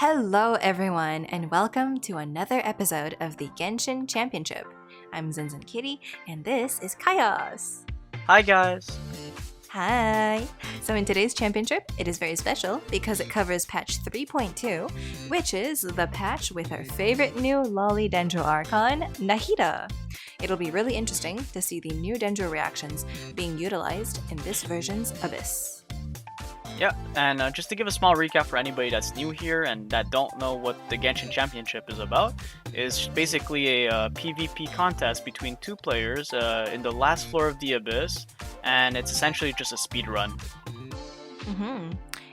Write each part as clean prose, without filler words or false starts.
Hello everyone and welcome to another episode of the Genshin Championship. I'm Zinzin Kitty and this is Chaos. Hi guys! Hi! So in today's championship, it is very special because it covers patch 3.2, which is the patch with our favorite new lolly Dendro Archon, NAHIDA. It'll be really interesting to see the new Dendro reactions being utilized in this version's Abyss. Yeah, and just to give a small recap for anybody that's new here and that don't know what the Genshin Championship is about, is basically a PvP contest between two players in the last floor of the Abyss, and it's essentially just a speed run.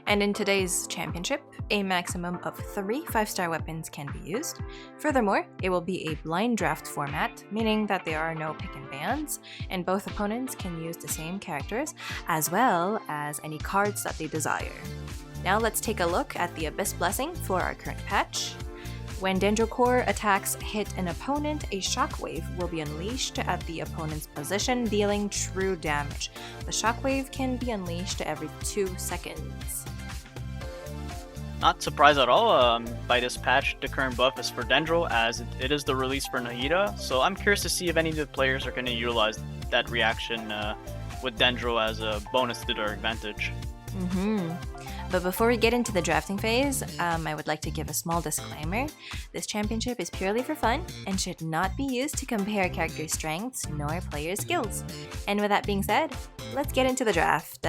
And in today's championship, a maximum of 3 5-star weapons can be used. Furthermore, it will be a blind draft format, meaning that there are no pick and bans, and both opponents can use the same characters, as well as any cards that they desire. Now let's take a look at the Abyss Blessing for our current patch. When Dendro Core attacks hit an opponent, a shockwave will be unleashed at the opponent's position, dealing true damage. The shockwave can be unleashed every 2 seconds. Not surprised at all by this patch. The current buff is for Dendro, as it is the release for NAHIDA, so I'm curious to see if any of the players are going to utilize that reaction with Dendro as a bonus to their advantage. But before we get into the drafting phase, I would like to give a small disclaimer. This championship is purely for fun and should not be used to compare character strengths nor player skills. And with that being said, let's get into the draft.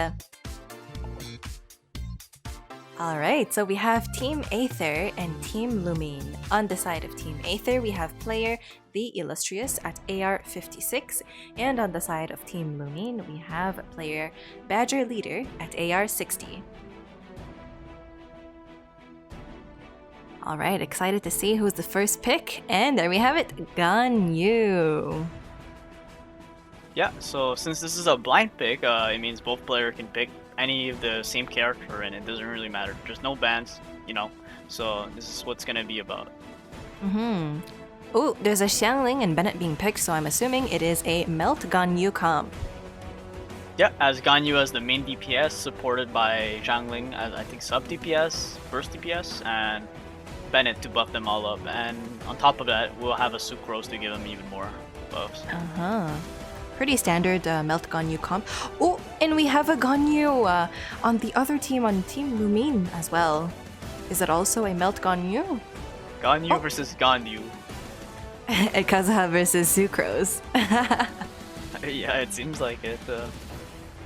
Alright, so we have Team Aether and Team Lumine. On the side of Team Aether, we have player TheIllustrious at AR 56, and on the side of Team Lumine, we have player Badgerleeder at AR 60. Alright, excited to see who's the first pick, and there we have it, Ganyu. Yeah, so since this is a blind pick, it means both players can pick any of the same character and it doesn't really matter. There's no bans, you know, so this is what's gonna be about. Oh, there's a Xiangling and Bennett being picked, so I'm assuming it is a Melt Ganyu comp. Yeah, as Ganyu as the main DPS, supported by Zhongli as I think sub DPS, burst DPS, and Bennett to buff them all up. And on top of that, we'll have a Sucrose to give them even more buffs. Pretty standard Melt Ganyu comp. Oh, and we have a Ganyu on the other team, on Team Lumine as well. Is it also a Melt Ganyu? Ganyu versus Ganyu. Kazuha versus Sucrose. Yeah, it seems like it.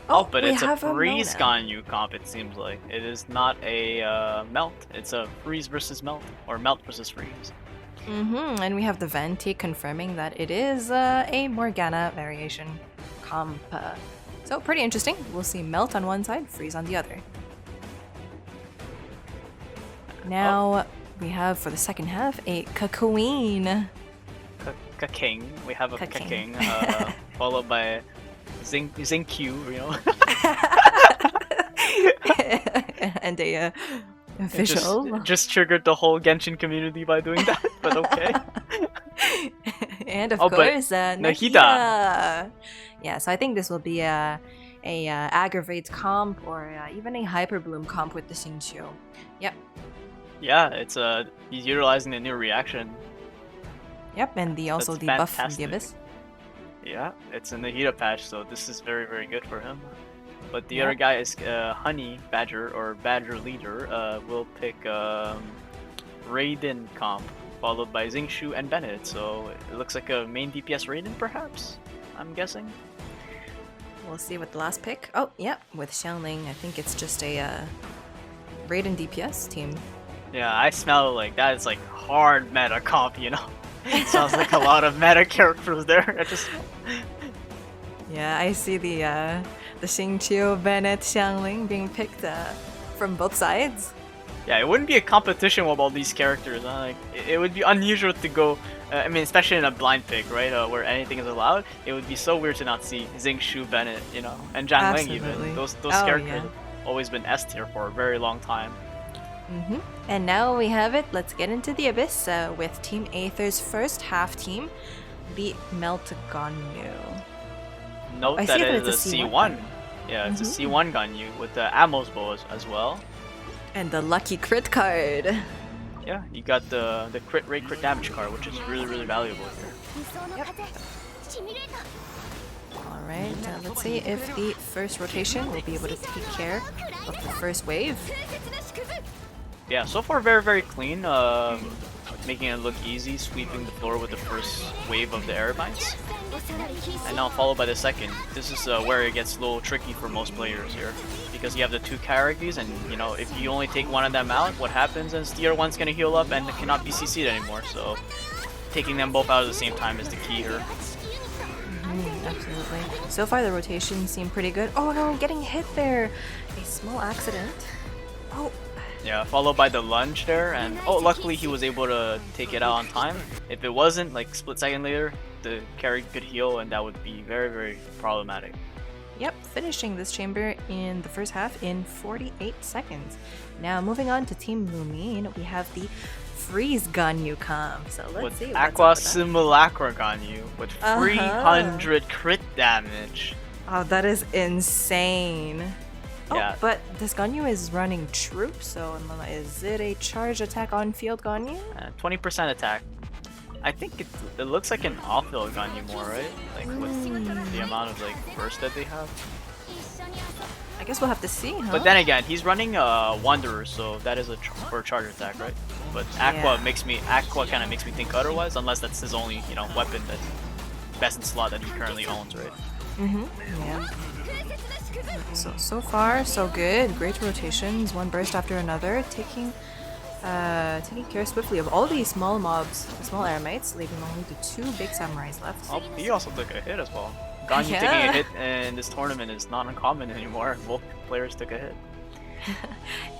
But it's a freeze Ganyu comp, it seems like. It is not a melt. It's a freeze versus melt, or melt versus freeze. And we have the Venti confirming that it is a Morgana variation comp. So pretty interesting. We'll see Melt on one side, Freeze on the other. Now we have for the second half a Kakaween. Kaking. We have a Kaking, followed by Xingq, you know. And a official. Just triggered the whole Genshin community by doing that, but okay. And of course, NAHIDA. Yeah, so I think this will be a Aggravate comp or even a Hyper Bloom comp with the Xingqiu. Yep. Yeah, it's he's utilizing the new reaction. Yep, and the buff from the Abyss. Yeah, it's in the NAHIDA patch, so this is very, very good for him. But the other guy is Honey Badger or Badgerleeder. Will pick Raiden comp, followed by Xingqiu and Bennett. So it looks like a main DPS Raiden, perhaps. I'm guessing. We'll see with the last pick. Oh, yeah, with Xiangling, I think it's just a Raiden DPS team. Yeah, I smell like that is like hard meta comp, you know. It sounds like a lot of meta characters there. Yeah, I see the Xingqiu, Bennett, Xiangling being picked from both sides. Yeah, it wouldn't be a competition with all these characters. Like, it would be unusual to go. I mean, especially in a blind pick, right, where anything is allowed. It would be so weird to not see Xingqiu, Bennett, you know, and Zhongli even. Those characters have always been S tier for a very long time. And now we have it. Let's get into the Abyss with Team Aether's first half team, the Melt Ganyu. Note that it is a C1. Yeah, it's a C1 Ganyu with the Amos bow as well. And the lucky crit card. Yeah, you got the crit rate, crit damage card, which is really valuable here. Yep. Alright, let's see if the first rotation will be able to take care of the first wave. Yeah, so far very clean. Making it look easy, sweeping the floor with the first wave of the air bites. And now followed by the second. This is where it gets a little tricky for most players here. Because you have the two Karagis, and you know, if you only take one of them out, what happens is the other one's gonna heal up and cannot be CC'd anymore. So taking them both out at the same time is the key here. Absolutely. So far the rotations seem pretty good. Oh no, getting hit there! A small accident. Oh. Yeah, followed by the lunge there, and oh, luckily he was able to take it out on time. If it wasn't, like split second later, the carry could heal, and that would be very problematic. Yep, finishing this chamber in the first half in 48 seconds. Now moving on to Team Lumine, we have the Freeze Ganyu come. So let's with see. Aqua Simulacra Ganyu with 300 crit damage. Oh, that is insane. Yeah. Oh, but this Ganyu is running Troop, so is it a charge attack on field Ganyu? 20% attack. I think it looks like an off-field Ganyu more, right? Like with the amount of like burst that they have. I guess we'll have to see, huh? But then again, he's running Wanderer, so that is for a charge attack, right? But Aqua kind of makes me think otherwise, unless that's his only, you know, weapon that's best in slot that he currently owns, right? Yeah. So far, so good. Great rotations, one burst after another, taking care swiftly of all these small mobs, the small airmates, leaving only the two big samurais left. Oh, he also took a hit as well. Ganyu taking a hit in this tournament is not uncommon anymore. Both players took a hit.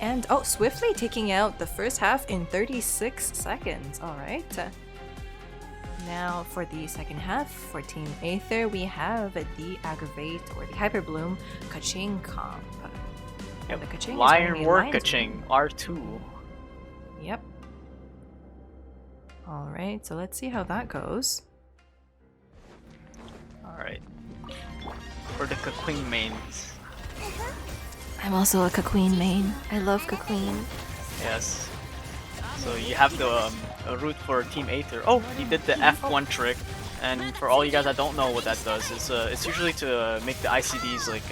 And oh, swiftly taking out the first half in 36 seconds. Alright. Now for the second half, for Team Aether, we have the Aggravate or the Hyper Bloom Kaching comp. Yep. The Kaching Lion War Kaching R2. Yep. Alright, so let's see how that goes. Alright. For the Kaqueen mains. I'm also a Kaqueen main. I love Kaqueen. Yes. So you have the route for Team Aether. Oh, he did the F1 trick. And for all you guys that don't know what that does, it's usually to make the ICDs like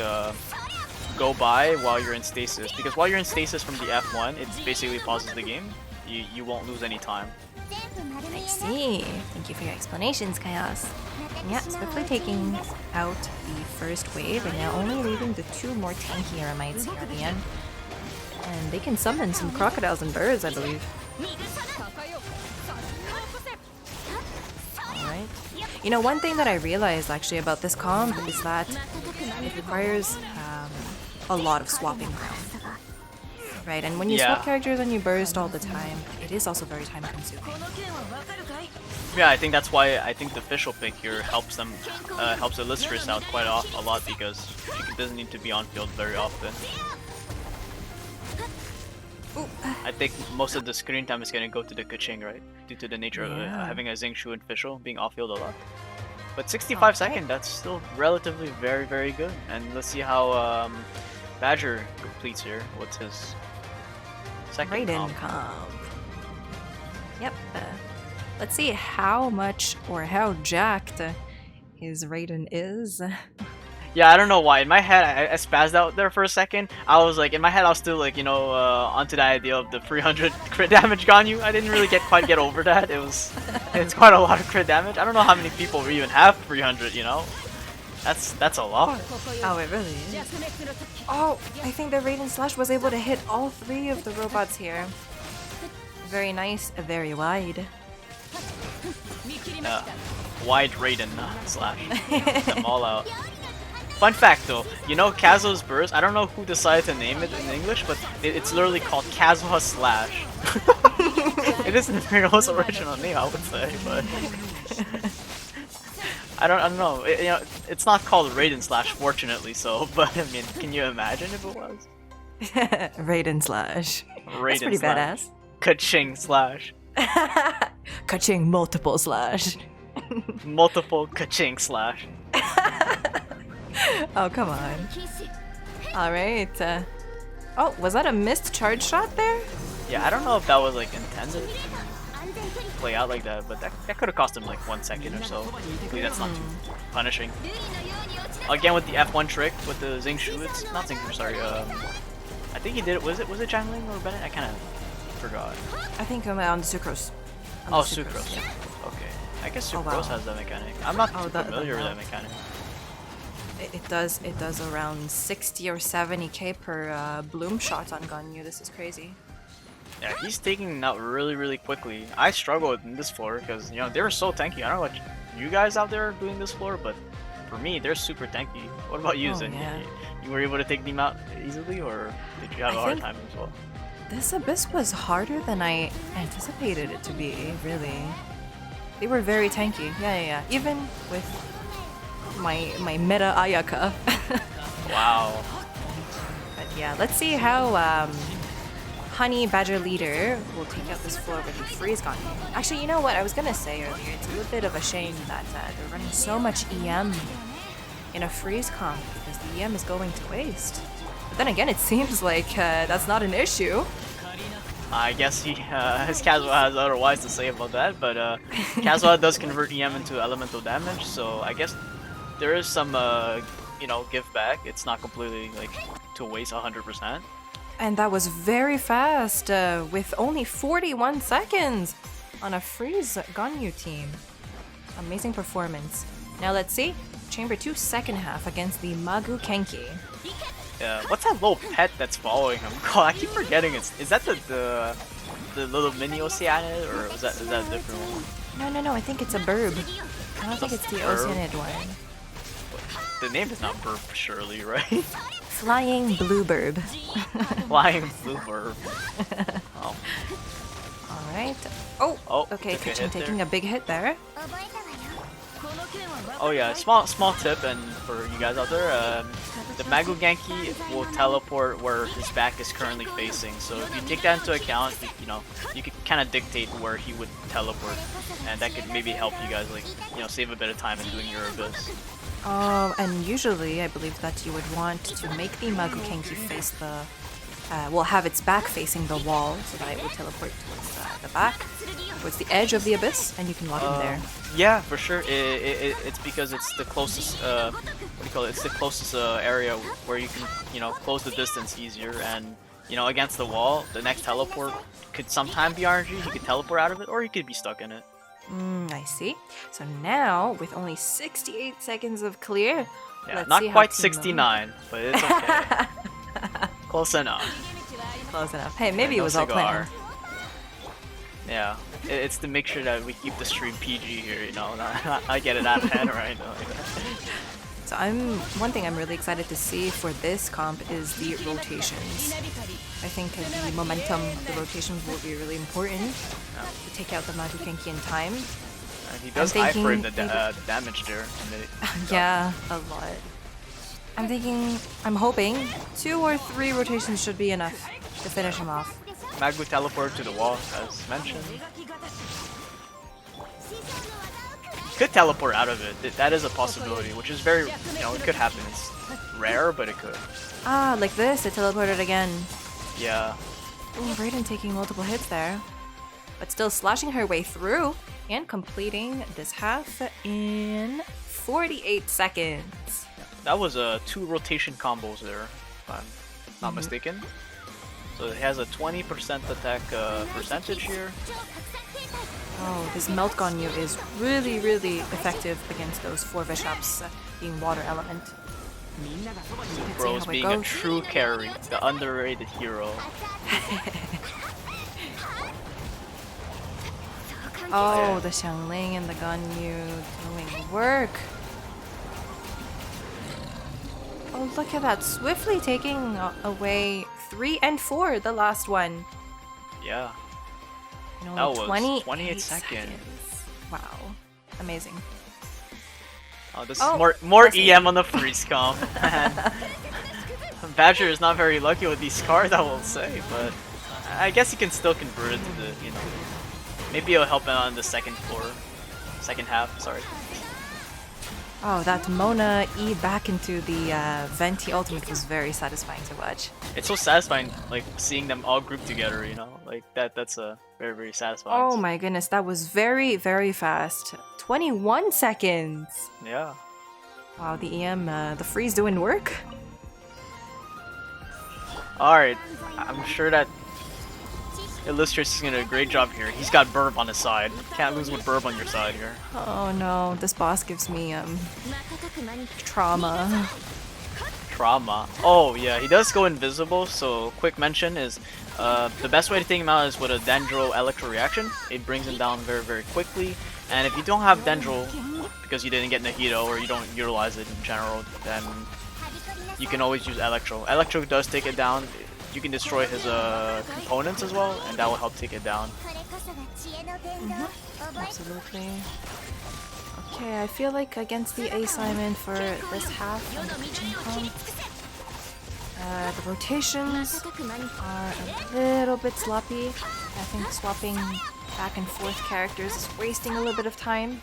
go by while you're in stasis. Because while you're in stasis from the F1, it basically pauses the game. You won't lose any time. I see. Thank you for your explanations, Chaos. Yeah, swiftly taking out the first wave, and now only leaving the two more tanky Eremites here at the end. And they can summon some crocodiles and birds, I believe. Alright. You know, one thing that I realized actually about this comp is that it requires a lot of swapping around. Right, and when you swap characters and you burst all the time, it is also very time consuming. Yeah, I think that's why I think the official pick here helps them, helps Illustrious out quite a lot because she doesn't need to be on field very often. I think most of the screen time is going to go to the Kaching, right? Due to the nature of having a Xingqiu and Fischl being off field a lot. But 65 seconds, that's still relatively very good. And let's see how Badger completes here. What's his second Raiden comp. Yep. Let's see how much or how jacked his Raiden is. Yeah, I don't know why. In my head, I spazzed out there for a second. I was like, in my head, I was still like, you know, onto the idea of the 300 crit damage Ganyu. I didn't really quite get over that. It's quite a lot of crit damage. I don't know how many people even have 300. You know, that's a lot. Oh, it really is. Oh, I think the Raiden Slash was able to hit all three of the robots here. Very nice, very wide. Wide Raiden Slash. Them all out. Fun fact though, you know Kazuha's burst, I don't know who decided to name it in English, but it's literally called Kazuha Slash. It isn't the most original name, I would say, but I don't know. You know, it's not called Raiden Slash, fortunately, so. But I mean, can you imagine if it was? Raiden Slash. Raiden That's pretty Slash. badass. Kaching Slash. Kaching multiple slash. Multiple Kaching Slash. Oh, come on. Alright. Oh, was that a missed charge shot there? Yeah, I don't know if that was like intended to play out like that, but that could have cost him like 1 second or so. Hopefully that's not too punishing. Again with the F1 trick with the Xing Shu, it's not Xing Shu, sorry. I think he did it. Was it Dazzling or Bennett? I kind of forgot. I think I'm on the Sucrose. Oh, Sucrose. Yeah. Okay. I guess Sucrose wow. has that mechanic. I'm not too familiar with that mechanic. It does around 60 or 70k per bloom shot on Ganyu. This is crazy. Yeah, he's taking out really quickly. I struggled in this floor because you know they were so tanky. I don't know what you guys out there are doing this floor, but for me they're super tanky. What about you, Xin? Yeah. You were able to take them out easily, or did you have a hard time as well? This abyss was harder than I anticipated it to be. Really, they were very tanky. Yeah. Even with my meta Ayaka. Wow. But yeah, let's see how Honey Badgerleeder will take out this floor with the freeze gun. Actually, you know what I was gonna say earlier? It's a little bit of a shame that they're running so much EM in a freeze comp because the EM is going to waste. But then again, it seems like that's not an issue. I guess his Kazuha has otherwise to say about that, but Kazuha does convert EM into elemental damage, so I guess there is some you know, give back. It's not completely like to waste 100%. And that was very fast, with only 41 seconds on a freeze Ganyu team. Amazing performance. Now let's see, Chamber 2 second half against the Magu Kenki. Yeah, what's that little pet that's following him? God, I keep forgetting. Is that the little mini Oceanid, or is that a different one? No, I think it's a burb. I don't think it's the Oceanid one. The name is not burb, surely, right? Flying blue burb. Flying blue burb. Oh. Alright. Oh, okay, Kitchen taking a big hit there. Oh yeah, small tip, and for you guys out there, the Magu Genki will teleport where his back is currently facing. So if you take that into account, you know, you could kind of dictate where he would teleport, and that could maybe help you guys, like, you know, save a bit of time in doing your abyss. And usually I believe that you would want to make the Magu Kenki face the, well, have its back facing the wall so that it would teleport towards the back, towards the edge of the abyss, and you can lock him there. Yeah, for sure. It's because it's the closest, what do you call it? It's the closest area where you can, you know, close the distance easier, and, you know, against the wall, the next teleport could sometimes be RNG. He could teleport out of it, or he could be stuck in it. I see. So now, with only 68 seconds of clear, yeah, let's not see quite how 69, but it's okay. Close enough. Close enough. Hey, maybe it was all planned. Yeah, it's to make sure that we keep the stream PG here, you know, not get it out of hand right now. So one thing I'm really excited to see for this comp is the rotations. I think the momentum, the rotations will be really important to take out the Magu Kenki in time. He does iframe the damage there. Yeah, a lot. I'm hoping 2 or 3 rotations should be enough to finish him off. Magu teleport to the wall, as mentioned. Could teleport out of it. That is a possibility, which is very, you know, it could happen. It's rare, but it could. Ah, like this, it teleported again. Yeah. Ooh, Raiden taking multiple hits there, but still slashing her way through and completing this half in 48 seconds. That was 2 rotation combos there, if I'm not mistaken. So it has a 20% attack percentage here. Oh, this Melt Ganyu is really effective against those 4 Bishops being water element. Bros being a true carry, the underrated hero. Oh, the Xiangling and the Ganyu doing work. Oh, look at that. Swiftly taking away 3 and 4, the last one. Yeah. And that only was 28 seconds. Wow. Amazing. Oh, this is more EM on the freeze comp. Badger is not very lucky with these cards, I will say, but I guess he can still convert it to the, you know, maybe it'll help him on the second half, sorry. Oh, that Mona E back into the Venti ultimate was very satisfying to watch. It's so satisfying, like seeing them all grouped together. You know, like that's a very satisfying. Oh my goodness, that was very fast. 21 seconds. Yeah. Wow, the EM, the freeze doing work. All right, I'm sure that Illustrious is gonna do a great job here. He's got Burb on his side. Can't lose with Burb on your side here. Oh no, this boss gives me trauma. Trauma. Oh yeah, he does go invisible, so quick mention is the best way to take him out is with a Dendro Electro reaction. It brings him down very quickly, and if you don't have Dendro because you didn't get NAHIDA or you don't utilize it in general, then you can always use Electro. Electro does take it down. You can destroy his components as well, and that will help take it down. Absolutely. Okay, I feel like against the Simon for this half on the pitching comp, the rotations are a little bit sloppy. I think swapping back and forth characters is wasting a little bit of time.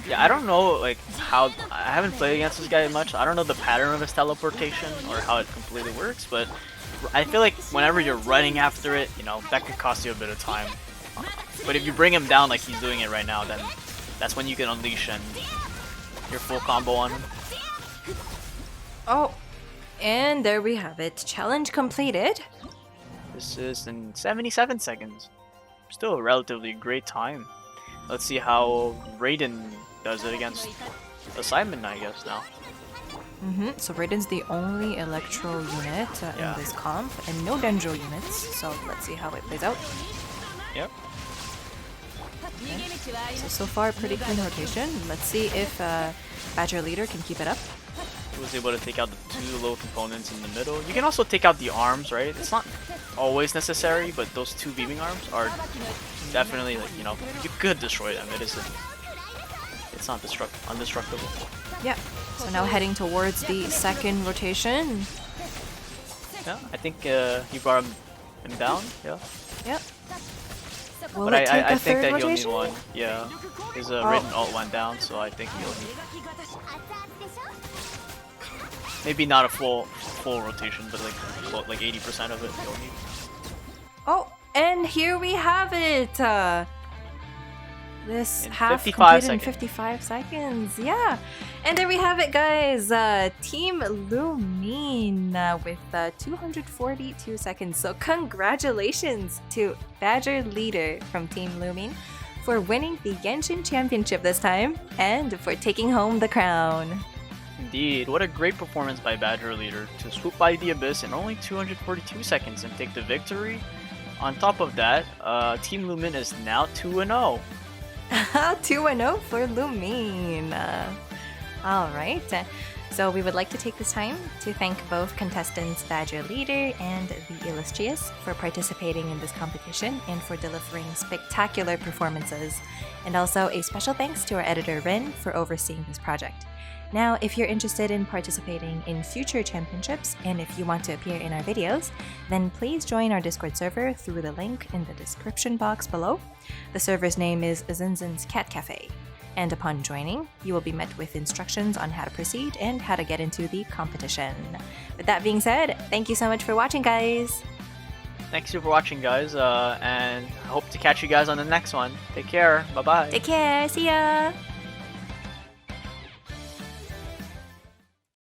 Yeah, I don't know like how I haven't played against this guy much. I don't know the pattern of his teleportation or how it completely works, but I feel like whenever you're running after it, you know, that could cost you a bit of time. But if you bring him down like he's doing it right now, then that's when you can unleash and your full combo on him. Oh, and there we have it. Challenge completed. This is in 77 seconds. Still a relatively great time. Let's see how Raiden does it against Simon, I guess, now. So Raiden's the only Electro unit in this comp, and no Dendro units, so let's see how it plays out. Yep. Okay. So far, pretty clean rotation. Let's see if Badgerleeder can keep it up. He was able to take out the two low components in the middle. You can also take out the arms, right? It's not always necessary, but those two beaming arms are definitely, like, you know, you could destroy them. It's not undestructible. Yeah. So now heading towards the second rotation. Yeah, I think he brought him down. Yeah. Yep. Will But it take I a think third that he'll rotation? need one. Yeah. His Raiden ult went down, so I think he'll need maybe not a full rotation, but like 80% of it he'll need. Oh, and here we have it. This In half 55 completed in seconds. 55 seconds. Yeah. And there we have it, guys. Team Lumine with 242 seconds. So congratulations to Badgerleeder from Team Lumine for winning the Genshin Championship this time and for taking home the crown. Indeed, what a great performance by Badgerleeder to swoop by the Abyss in only 242 seconds and take the victory. On top of that, Team Lumine is now 2-0. 2-0 for Lumine. Alright, so we would like to take this time to thank both contestants Badgerleeder and TheIllustrious for participating in this competition and for delivering spectacular performances. And also a special thanks to our editor Rin for overseeing this project. Now, if you're interested in participating in future championships and if you want to appear in our videos, then please join our Discord server through the link in the description box below. The server's name is Zinzin's Cat Cafe, and upon joining, you will be met with instructions on how to proceed and how to get into the competition. With that being said, thank you so much for watching, guys! Thanks for watching, guys, and I hope to catch you guys on the next one. Take care. Bye-bye. Take care, see ya!